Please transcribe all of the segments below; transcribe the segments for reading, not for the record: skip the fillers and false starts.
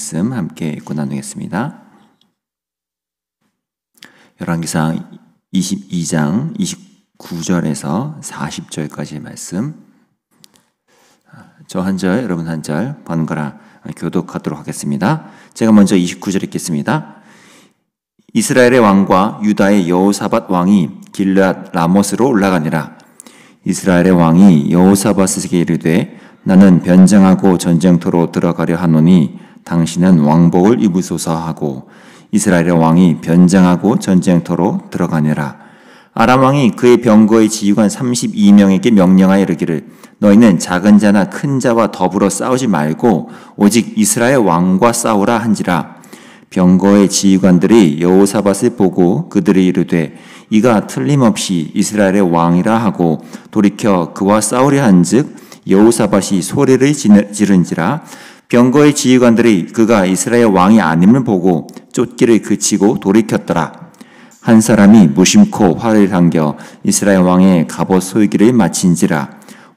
말씀 함께 읽고 나누겠습니다. 열왕기상 22장 29절에서 40절까지의 말씀, 저 한 절, 여러분 한 절 번갈아 교독하도록 하겠습니다. 제가 먼저 29절 읽겠습니다. 이스라엘의 왕과 유다의 여호사밧 왕이 길르앗 라못으로 올라가니라. 이스라엘의 왕이 여호사밧에게 이르되 나는 변장하고 전쟁터로 들어가려 하노니 당신은 왕복을 입으소서 하고 이스라엘의 왕이 변장하고 전쟁터로 들어가니라. 아람 왕이 그의 병거의 지휘관 32명에게 명령하여 이르기를 너희는 작은 자나 큰 자와 더불어 싸우지 말고 오직 이스라엘 왕과 싸우라 한지라. 병거의 지휘관들이 여호사밧을 보고 그들이 이르되 이가 틀림없이 이스라엘의 왕이라 하고 돌이켜 그와 싸우려 한즉 여호사밧이 소리를 지른지라. 병거의 지휘관들이 그가 이스라엘 왕이 아님을 보고 쫓기를 그치고 돌이켰더라. 한 사람이 무심코 활을 당겨 이스라엘 왕의 갑옷 솔기를 마친지라.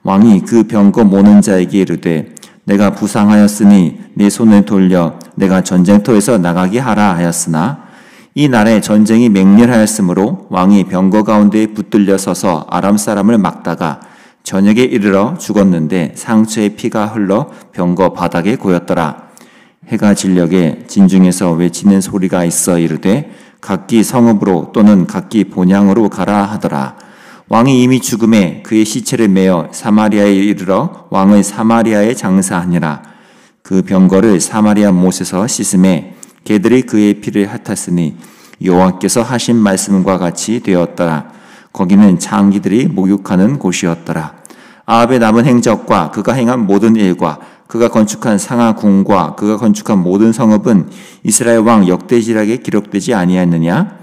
왕이 그 병거 모는 자에게 이르되 내가 부상하였으니 내 손을 돌려 내가 전쟁터에서 나가게 하라 하였으나 이 날에 전쟁이 맹렬하였으므로 왕이 병거 가운데에 붙들려 서서 아람 사람을 막다가 저녁에 이르러 죽었는데 상처의 피가 흘러 병거 바닥에 고였더라. 해가 진녘에 진중에서 외치는 소리가 있어 이르되 각기 성읍으로 또는 각기 본향으로 가라 하더라. 왕이 이미 죽음에 그의 시체를 메어 사마리아에 이르러 왕의 사마리아에 장사하니라. 그 병거를 사마리아 못에서 씻음에 개들이 그의 피를 핥았으니 여호와께서 하신 말씀과 같이 되었더라. 거기는 장기들이 목욕하는 곳이었더라. 아합의 남은 행적과 그가 행한 모든 일과 그가 건축한 상하궁과 그가 건축한 모든 성읍은 이스라엘 왕 역대지락에 기록되지 아니하였느냐?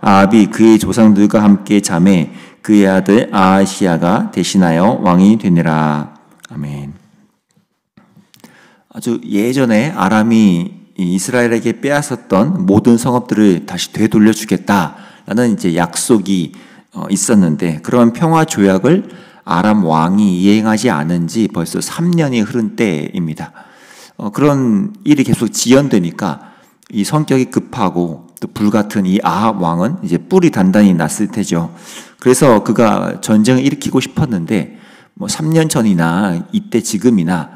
아합이 그의 조상들과 함께 잠에 그의 아들 아하시야가 대신하여 왕이 되니라. 아멘. 아주 예전에 아람이 이스라엘에게 빼앗았던 모든 성읍들을 다시 되돌려주겠다라는 이제 약속이 있었는데 그런 평화 조약을 아람 왕이 이행하지 않은 지 벌써 3년이 흐른 때입니다. 그런 일이 계속 지연되니까 이 성격이 급하고 또 불같은 이 아합 왕은 이제 뿔이 단단히 났을 테죠. 그래서 그가 전쟁을 일으키고 싶었는데 3년 전이나 이때 지금이나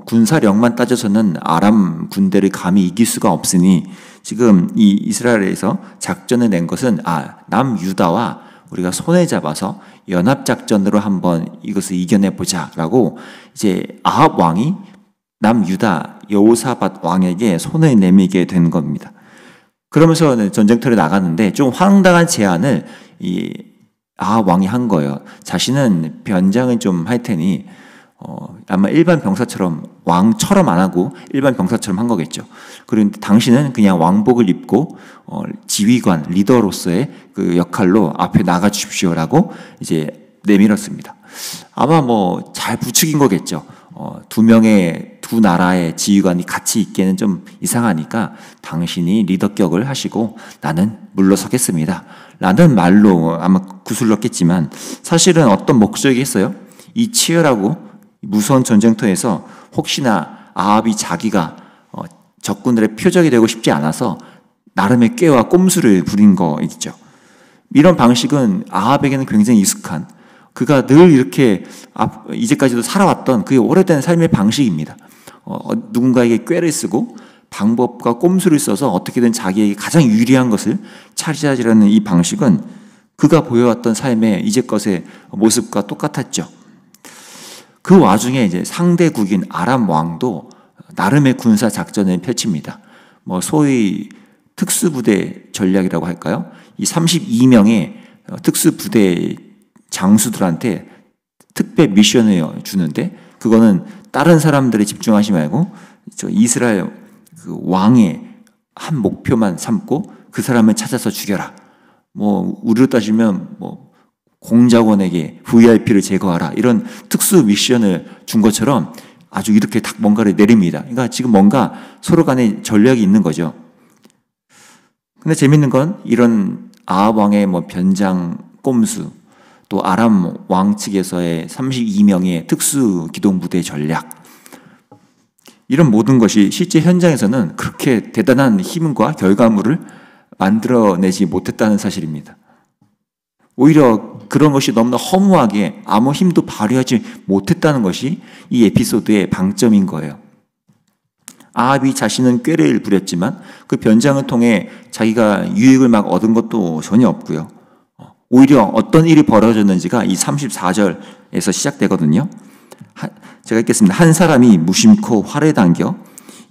군사력만 따져서는 아람 군대를 감히 이길 수가 없으니 지금 이 이스라엘에서 작전을 낸 것은 남유다와 우리가 손을 잡아서 연합작전으로 한번 이것을 이겨내보자라고 이제 아합 왕이 남유다 여호사밧 왕에게 손을 내밀게 된 겁니다. 그러면서 전쟁터에 나갔는데 좀 황당한 제안을 이 아합 왕이 한 거예요. 자신은 변장을 좀 할 테니 아마 일반 병사처럼 왕처럼 안 하고 일반 병사처럼 한 거겠죠. 그런데 당신은 그냥 왕복을 입고 지휘관 리더로서의 그 역할로 앞에 나가 주십시오라고 이제 내밀었습니다. 아마 잘 부추긴 거겠죠. 두 나라의 지휘관이 같이 있기에는 좀 이상하니까 당신이 리더격을 하시고 나는 물러서겠습니다 라는 말로 아마 구슬렀겠지만 사실은 어떤 목적이겠어요? 이 치열하고 무서운 전쟁터에서 혹시나 아합이 자기가 적군들의 표적이 되고 싶지 않아서 나름의 꾀와 꼼수를 부린 거 있죠. 이런 방식은 아합에게는 굉장히 익숙한, 그가 늘 이렇게 이제까지도 살아왔던 그의 오래된 삶의 방식입니다. 누군가에게 꾀를 쓰고 방법과 꼼수를 써서 어떻게든 자기에게 가장 유리한 것을 차지하려는 이 방식은 그가 보여왔던 삶의 이제껏의 모습과 똑같았죠. 그 와중에 이제 상대국인 아람 왕도 나름의 군사 작전을 펼칩니다. 소위 특수부대 전략이라고 할까요? 이 32명의 특수부대 장수들한테 특별 미션을 주는데 그거는 다른 사람들에 집중하지 말고 이스라엘 그 왕의 한 목표만 삼고 그 사람을 찾아서 죽여라. 우리로 따지면 공작원에게 VIP를 제거하라. 이런 특수 미션을 준 것처럼 아주 이렇게 딱 뭔가를 내립니다. 그러니까 지금 뭔가 서로 간에 전략이 있는 거죠. 근데 재밌는 건 이런 아합 왕의 변장 꼼수, 또 아람 왕 측에서의 32명의 특수 기동부대 전략, 이런 모든 것이 실제 현장에서는 그렇게 대단한 힘과 결과물을 만들어내지 못했다는 사실입니다. 오히려 그런 것이 너무나 허무하게 아무 힘도 발휘하지 못했다는 것이 이 에피소드의 방점인 거예요. 아합이 자신은 꾀를 부렸지만 그 변장을 통해 자기가 유익을 막 얻은 것도 전혀 없고요. 오히려 어떤 일이 벌어졌는지가 이 34절에서 시작되거든요. 제가 읽겠습니다. 한 사람이 무심코 활을 당겨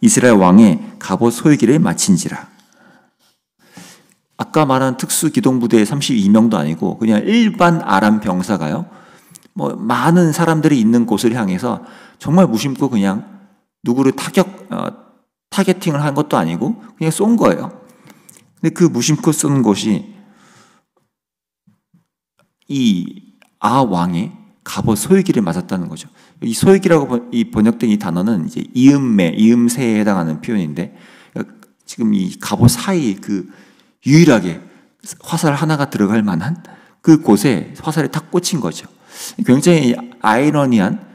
이스라엘 왕의 갑옷 소유기를 마친지라. 아까 말한 특수기동부대의 32명도 아니고 그냥 일반 아람 병사가요. 많은 사람들이 있는 곳을 향해서 정말 무심코 그냥 누구를 타겟팅을 한 것도 아니고 그냥 쏜 거예요. 근데 그 무심코 쏜 것이 이 왕의 갑옷 소유기를 맞았다는 거죠. 이 소유기라고 번역된 이 단어는 이제 이음새에 해당하는 표현인데, 지금 이 갑옷 사이 그 유일하게 화살 하나가 들어갈 만한 그 곳에 화살이 탁 꽂힌 거죠. 굉장히 아이러니한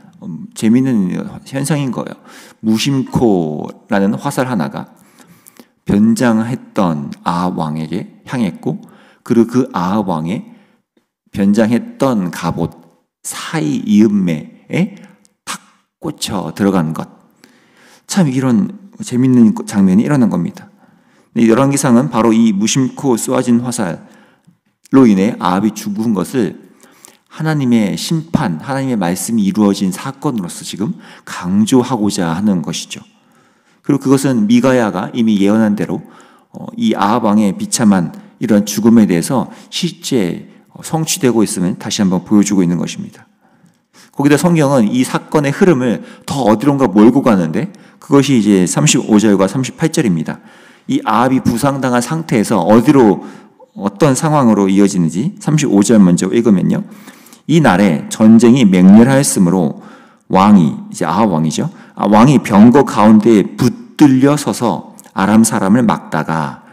재미있는 현상인 거예요. 무심코라는 화살 하나가 변장했던 아합 왕에게 향했고, 그리고 그 아합 왕의 변장했던 갑옷 사이 이음매에 탁 꽂혀 들어간 것. 참 이런 재밌는 장면이 일어난 겁니다. 열왕기상은 바로 이 무심코 쏘아진 화살로 인해 아합이 죽은 것을 하나님의 심판, 하나님의 말씀이 이루어진 사건으로서 지금 강조하고자 하는 것이죠. 그리고 그것은 미가야가 이미 예언한 대로 이 아합 왕의 비참한 이런 죽음에 대해서 실제 성취되고 있음을 다시 한번 보여주고 있는 것입니다. 거기다 성경은 이 사건의 흐름을 더 어디론가 몰고 가는데, 그것이 이제 35절과 38절입니다. 이 아합이 부상당한 상태에서 어떤 상황으로 이어지는지 35절 먼저 읽으면요. 이 날에 전쟁이 맹렬하였으므로 왕이, 이제 아합 왕이죠. 왕이 병거 가운데에 붙들려 서서 아람 사람을 막다가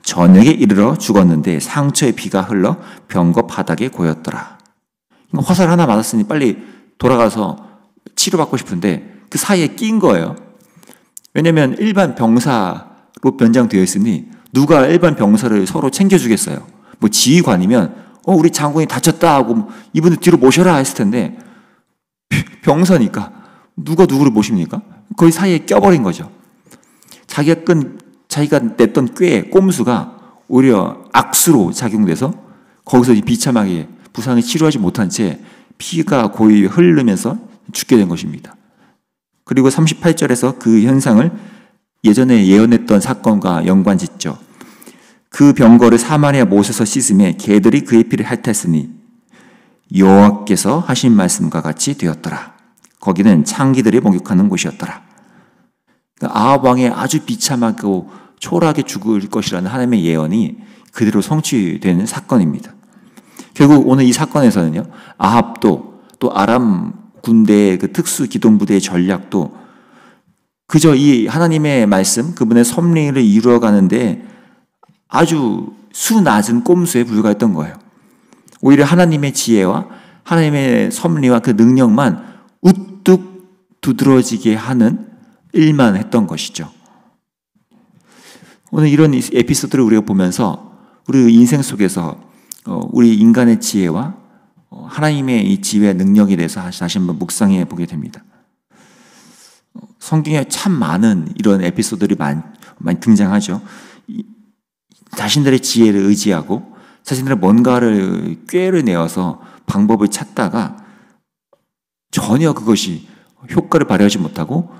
저녁에 이르러 죽었는데 상처에 피가 흘러 병거 바닥에 고였더라. 화살 하나 맞았으니 빨리 돌아가서 치료받고 싶은데 그 사이에 낀 거예요. 왜냐하면 일반 병사로 변장되어 있으니 누가 일반 병사를 서로 챙겨주겠어요. 지휘관이면 우리 장군이 다쳤다 하고 이분들 뒤로 모셔라 했을 텐데, 병사니까 누가 누구를 모십니까? 거기 사이에 껴버린 거죠. 자기가 냈던 꼼수가 오히려 악수로 작용돼서 거기서 비참하게 부상을 치료하지 못한 채 피가 고이 흐르면서 죽게 된 것입니다. 그리고 38절에서 그 현상을 예전에 예언했던 사건과 연관짓죠. 그 병거를 사마리아 못에서 씻음에 개들이 그의 피를 핥았으니 여호와께서 하신 말씀과 같이 되었더라. 거기는 창기들이 목욕하는 곳이었더라. 아합 왕의 아주 비참하고 초라하게 죽을 것이라는 하나님의 예언이 그대로 성취되는 사건입니다. 결국 오늘 이 사건에서는요, 아합도 또 아람 군대의 그 특수 기동부대의 전략도 그저 이 하나님의 말씀, 그분의 섭리를 이루어가는데 아주 수낮은 꼼수에 불과했던 거예요. 오히려 하나님의 지혜와 하나님의 섭리와 그 능력만 우뚝 두드러지게 하는 일만 했던 것이죠. 오늘 이런 에피소드를 우리가 보면서 우리 인생 속에서 우리 인간의 지혜와 하나님의 이 지혜와 능력에 대해서 다시 한번 묵상해 보게 됩니다. 성경에 참 많은 이런 에피소드들이 많이 등장하죠. 자신들의 지혜를 의지하고 자신들의 뭔가를 꾀를 내어서 방법을 찾다가 전혀 그것이 효과를 발휘하지 못하고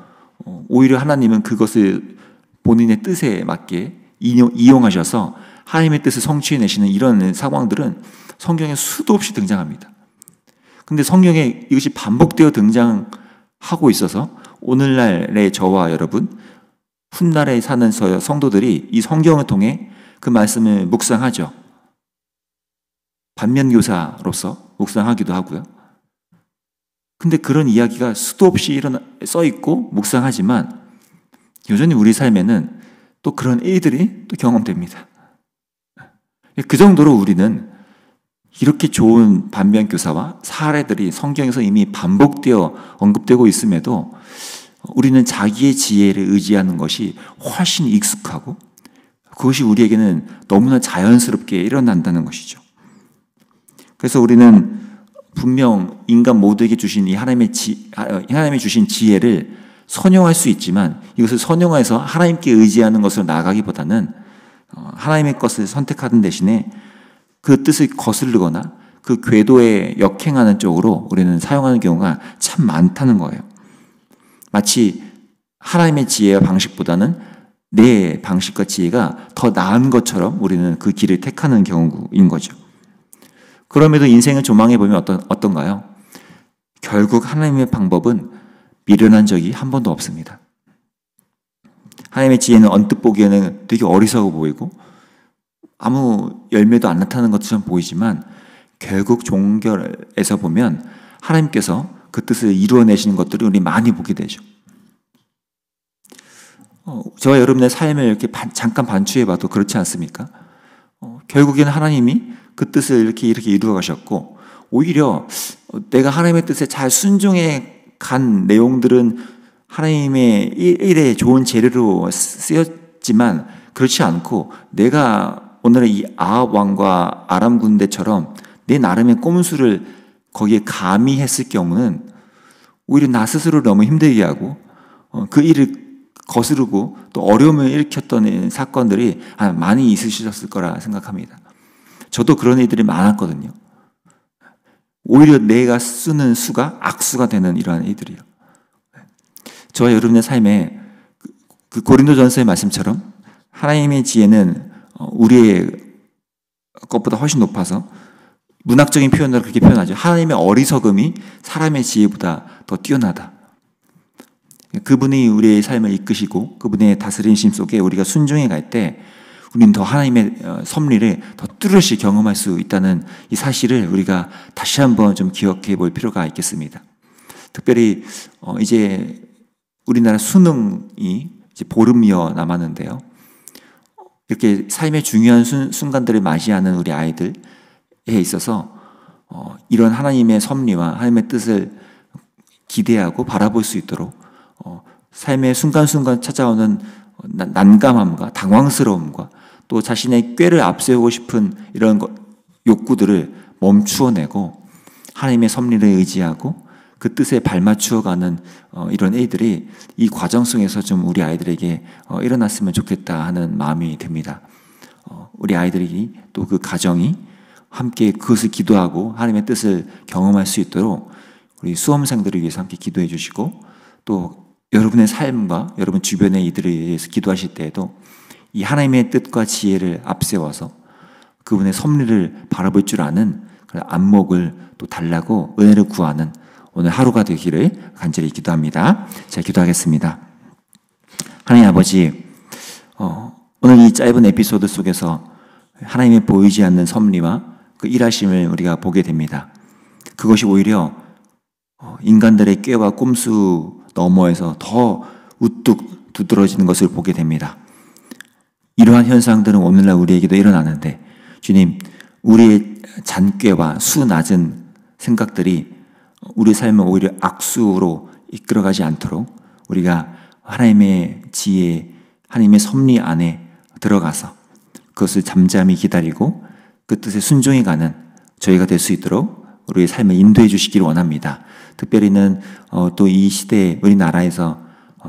오히려 하나님은 그것을 본인의 뜻에 맞게 이용하셔서 하나님의 뜻을 성취해내시는 이런 상황들은 성경에 수도 없이 등장합니다. 근데 성경에 이것이 반복되어 등장하고 있어서 오늘날의 저와 여러분, 훗날에 사는 성도들이 이 성경을 통해 그 말씀을 묵상하죠. 반면교사로서 묵상하기도 하고요. 근데 그런 이야기가 수도 없이 써있고 묵상하지만 여전히 우리 삶에는 또 그런 일들이 또 경험됩니다. 그 정도로 우리는 이렇게 좋은 반면교사와 사례들이 성경에서 이미 반복되어 언급되고 있음에도 우리는 자기의 지혜를 의지하는 것이 훨씬 익숙하고 그것이 우리에게는 너무나 자연스럽게 일어난다는 것이죠. 그래서 우리는 분명 인간 모두에게 주신 이 하나님이 주신 지혜를 선용할 수 있지만 이것을 선용해서 하나님께 의지하는 것으로 나아가기보다는 하나님의 것을 선택하는 대신에 그 뜻을 거스르거나 그 궤도에 역행하는 쪽으로 우리는 사용하는 경우가 참 많다는 거예요. 마치 하나님의 지혜와 방식보다는 내 방식과 지혜가 더 나은 것처럼 우리는 그 길을 택하는 경우인 거죠. 그럼에도 인생을 조망해 보면 어떤가요? 결국 하나님의 방법은 미련한 적이 한 번도 없습니다. 하나님의 지혜는 언뜻 보기에는 되게 어리석어 보이고 아무 열매도 안 나타나는 것처럼 보이지만 결국 종결에서 보면 하나님께서 그 뜻을 이루어내시는 것들을 우리 많이 보게 되죠. 저와 여러분의 삶을 이렇게 잠깐 반추해 봐도 그렇지 않습니까? 결국에는 하나님이 그 뜻을 이렇게 이루어 가셨고 오히려 내가 하나님의 뜻에 잘 순종해 간 내용들은 하나님의 일에 좋은 재료로 쓰였지만 그렇지 않고 내가 오늘의 이 아합 왕과 아람 군대처럼 내 나름의 꼼수를 거기에 가미했을 경우는 오히려 나 스스로를 너무 힘들게 하고 그 일을 거스르고 또 어려움을 일으켰던 사건들이 많이 있으셨을 거라 생각합니다. 저도 그런 일들이 많았거든요. 오히려 내가 쓰는 수가 악수가 되는 이러한 일들이요. 저와 여러분의 삶에 그 고린도전서의 말씀처럼 하나님의 지혜는 우리의 것보다 훨씬 높아서 문학적인 표현으로 그렇게 표현하죠. 하나님의 어리석음이 사람의 지혜보다 더 뛰어나다. 그분이 우리의 삶을 이끄시고 그분의 다스리심 속에 우리가 순종해 갈 때 우리는 더 하나님의 섭리를 더 뚜렷이 경험할 수 있다는 이 사실을 우리가 다시 한번 좀 기억해 볼 필요가 있겠습니다. 특별히 이제 우리나라 수능이 이제 보름이어 남았는데요. 이렇게 삶의 중요한 순간들을 맞이하는 우리 아이들에 있어서 이런 하나님의 섭리와 하나님의 뜻을 기대하고 바라볼 수 있도록 삶의 순간순간 찾아오는 난감함과 당황스러움과 또 자신의 꾀를 앞세우고 싶은 이런 욕구들을 멈추어내고 하나님의 섭리를 의지하고 그 뜻에 발맞추어가는 이런 애들이 이 과정 속에서 좀 우리 아이들에게 일어났으면 좋겠다 하는 마음이 듭니다. 우리 아이들이 또 그 가정이 함께 그것을 기도하고 하나님의 뜻을 경험할 수 있도록 우리 수험생들을 위해서 함께 기도해 주시고 또 여러분의 삶과 여러분 주변의 이들을 위해서 기도하실 때에도 이 하나님의 뜻과 지혜를 앞세워서 그분의 섭리를 바라볼 줄 아는 그런 안목을 또 달라고 은혜를 구하는 오늘 하루가 되기를 간절히 기도합니다. 제가 기도하겠습니다. 하나님 아버지, 오늘 이 짧은 에피소드 속에서 하나님의 보이지 않는 섭리와 그 일하심을 우리가 보게 됩니다. 그것이 오히려 인간들의 꾀와 꼼수 너머에서 더 우뚝 두드러지는 것을 보게 됩니다. 이러한 현상들은 오늘날 우리에게도 일어나는데 주님, 우리의 잔꾀와 수 낮은 생각들이 우리 삶을 오히려 악수로 이끌어가지 않도록 우리가 하나님의 지혜, 하나님의 섭리 안에 들어가서 그것을 잠잠히 기다리고 그 뜻에 순종해가는 저희가 될 수 있도록 우리의 삶을 인도해 주시기를 원합니다. 특별히는 또 이 시대에 우리나라에서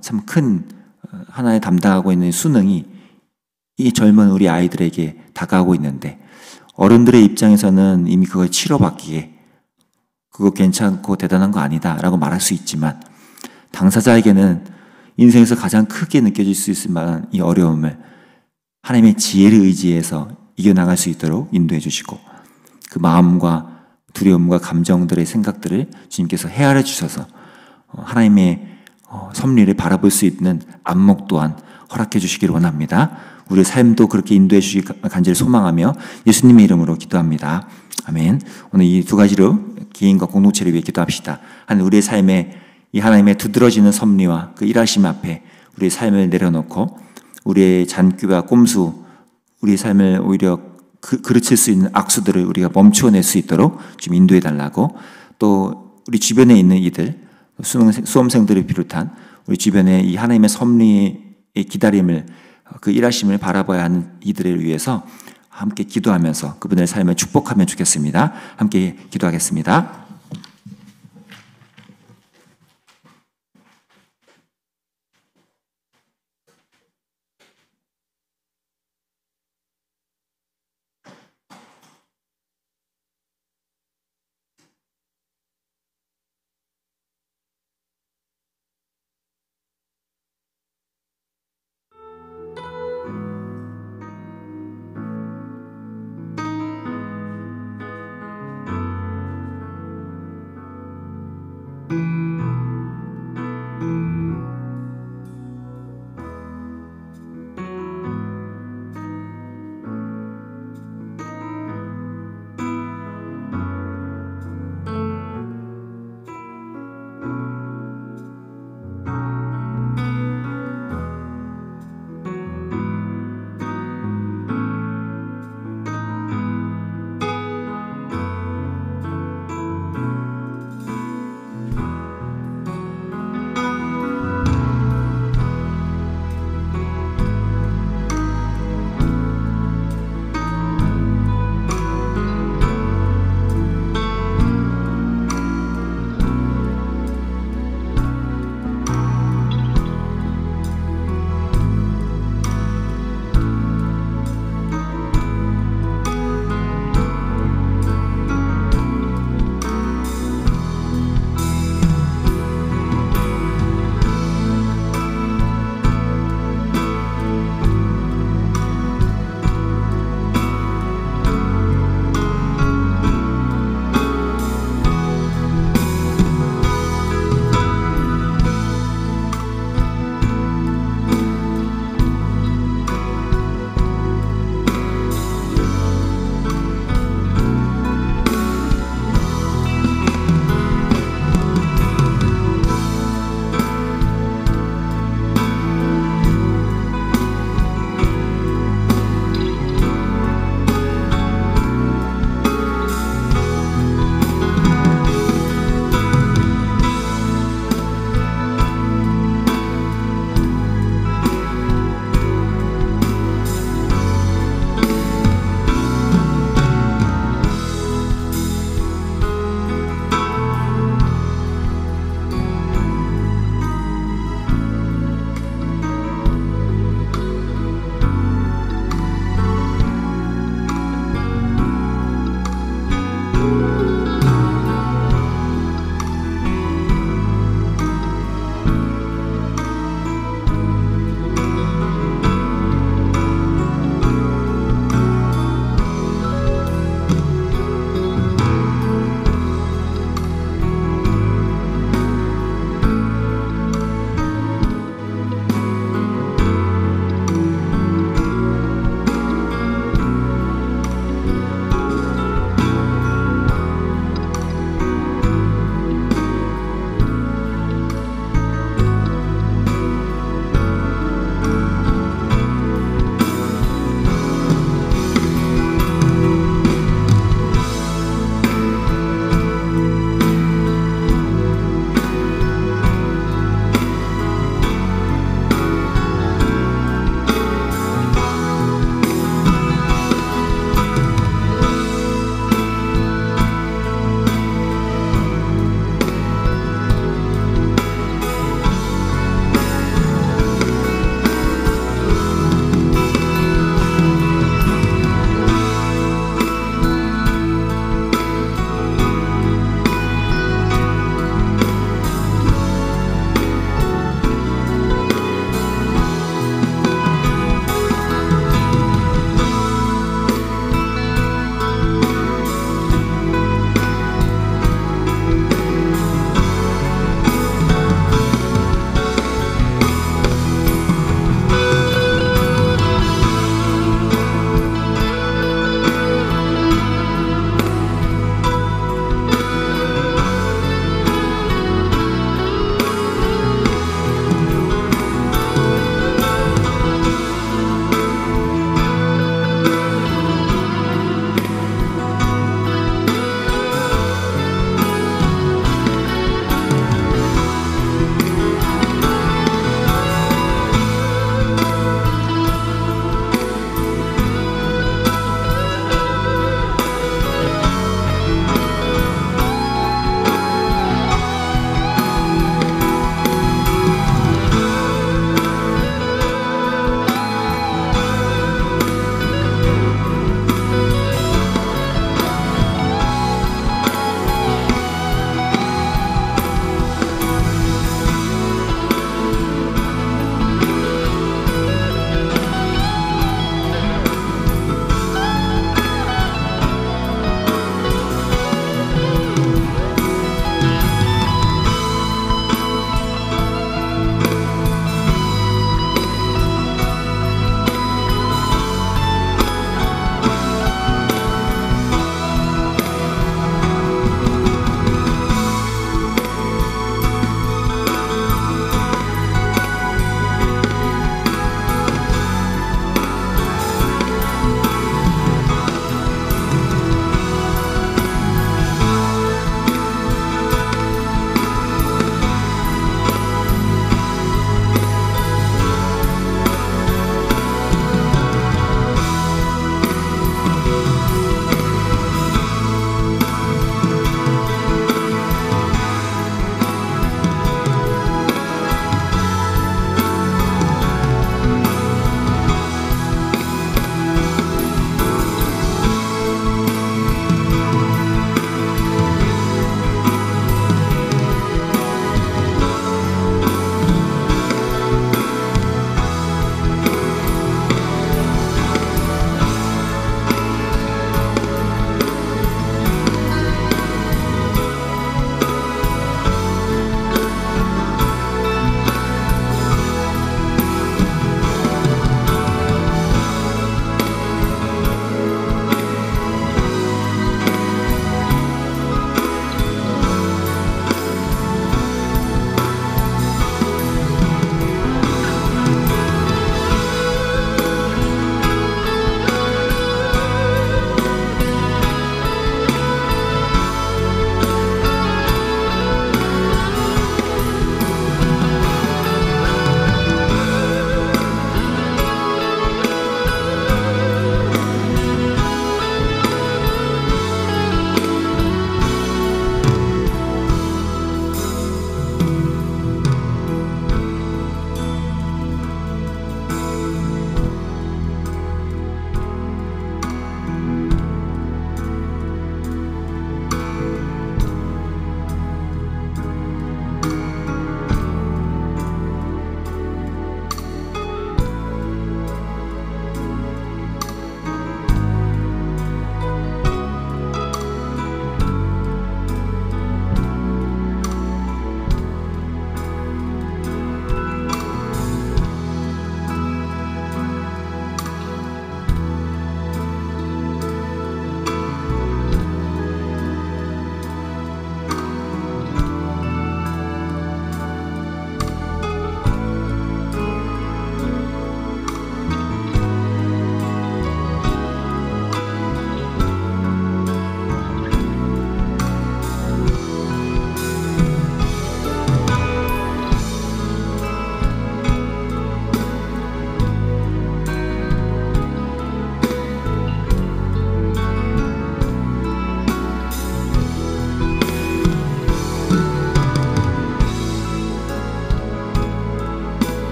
참 큰 하나의 담당하고 있는 수능이 이 젊은 우리 아이들에게 다가오고 있는데 어른들의 입장에서는 이미 그걸 치러받기에 그거 괜찮고 대단한 거 아니다 라고 말할 수 있지만 당사자에게는 인생에서 가장 크게 느껴질 수 있을 만한 이 어려움을 하나님의 지혜를 의지해서 이겨나갈 수 있도록 인도해 주시고 그 마음과 두려움과 감정들의 생각들을 주님께서 헤아려 주셔서 하나님의 섭리를 바라볼 수 있는 안목 또한 허락해 주시기를 원합니다. 우리의 삶도 그렇게 인도해 주시기 간절히 소망하며 예수님의 이름으로 기도합니다. 아멘. 오늘 이 두 가지로 개인과 공동체를 위해 기도합시다. 하나님, 우리의 삶에 이 하나님의 두드러지는 섭리와 그 일하심 앞에 우리의 삶을 내려놓고 우리의 잔꾀와 꼼수, 우리의 삶을 오히려 그르칠 수 있는 악수들을 우리가 멈추어낼 수 있도록 좀 인도해 달라고, 또 우리 주변에 있는 이들, 수험생들을 비롯한 우리 주변에 이 하나님의 섭리의 기다림을 그 일하심을 바라봐야 하는 이들을 위해서 함께 기도하면서 그분의 삶을 축복하면 좋겠습니다. 함께 기도하겠습니다.